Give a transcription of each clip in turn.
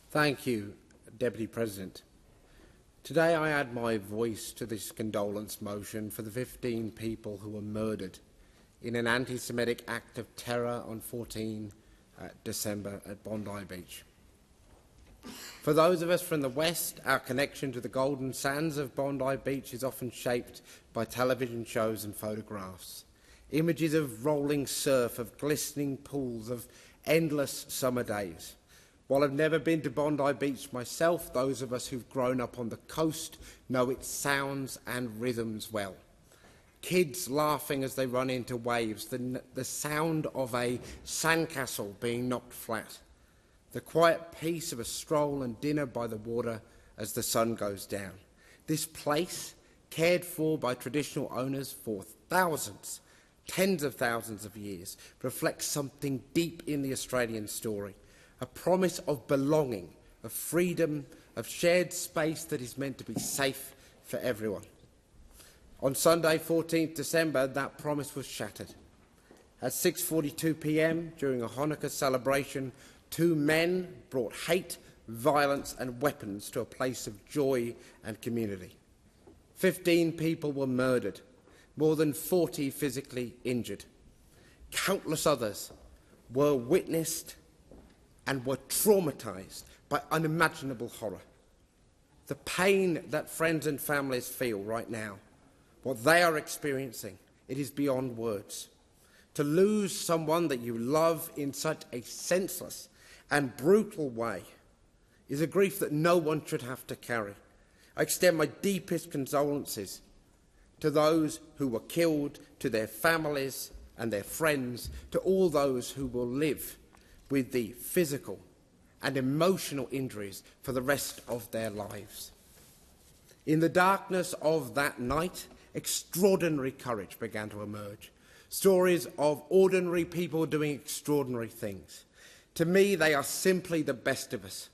Thank you, Deputy President. Today I add my voice to this condolence motion for the 15 people who were murdered in an anti-Semitic act of terror on 14 December at Bondi Beach. For those of us from the West, our connection to the golden sands of Bondi Beach is often shaped by television shows and photographs. Images of rolling surf, of glistening pools, of endless summer days. While I've never been to Bondi Beach myself, those of us who've grown up on the coast know its sounds and rhythms well. Kids laughing as they run into waves, the sound of a sandcastle being knocked flat, the quiet peace of a stroll and dinner by the water as the sun goes down. This place, cared for by traditional owners for thousands, tens of thousands of years, reflects something deep in the Australian story. A promise of belonging, of freedom, of shared space that is meant to be safe for everyone. On Sunday, 14th December, that promise was shattered. At 6:42 p.m, during a Hanukkah celebration, two men brought hate, violence and weapons to a place of joy and community. 15 people were murdered, more than 40 physically injured. Countless others were witnessed and were traumatised by unimaginable horror. The pain that friends and families feel right now, what they are experiencing, it is beyond words. To lose someone that you love in such a senseless and brutal way is a grief that no one should have to carry. I extend my deepest condolences to those who were killed, to their families and their friends, to all those who will live with the physical and emotional injuries for the rest of their lives. In the darkness of that night, extraordinary courage began to emerge. Stories of ordinary people doing extraordinary things. To me, they are simply the best of us.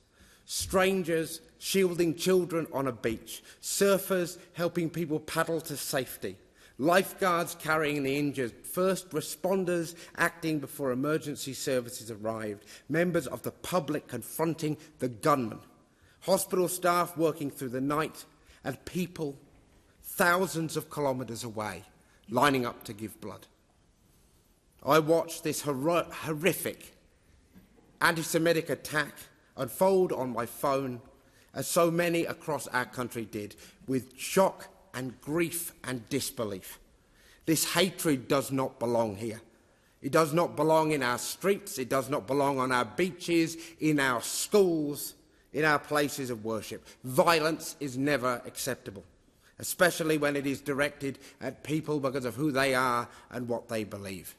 Strangers shielding children on a beach, surfers helping people paddle to safety, lifeguards carrying the injured, first responders acting before emergency services arrived, members of the public confronting the gunman, hospital staff working through the night, and people thousands of kilometres away lining up to give blood. I watched this horrific anti-Semitic attack unfold on my phone, as so many across our country did, with shock and grief and disbelief. This hatred does not belong here. It does not belong in our streets, it does not belong on our beaches, in our schools, in our places of worship. Violence is never acceptable, especially when it is directed at people because of who they are and what they believe.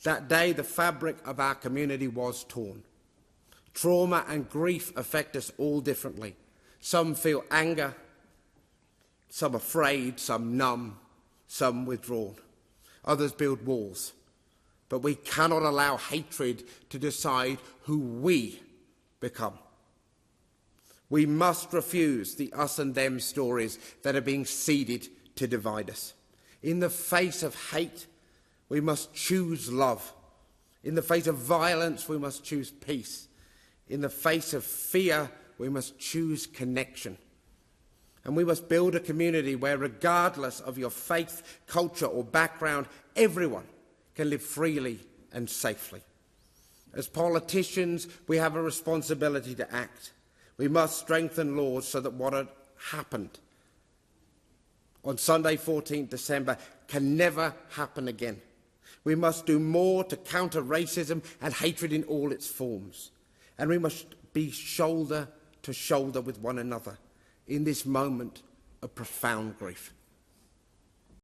That day, the fabric of our community was torn. Trauma and grief affect us all differently. Some feel anger, some afraid, some numb, some withdrawn. Others build walls. But we cannot allow hatred to decide who we become. We must refuse the us and them stories that are being seeded to divide us. In the face of hate, we must choose love. In the face of violence, we must choose peace. In the face of fear, we must choose connection. And we must build a community where, regardless of your faith, culture or background, everyone can live freely and safely. As politicians, we have a responsibility to act. We must strengthen laws so that what had happened on Sunday, 14th December, can never happen again. We must do more to counter racism and hatred in all its forms. And we must be shoulder to shoulder with one another in this moment of profound grief.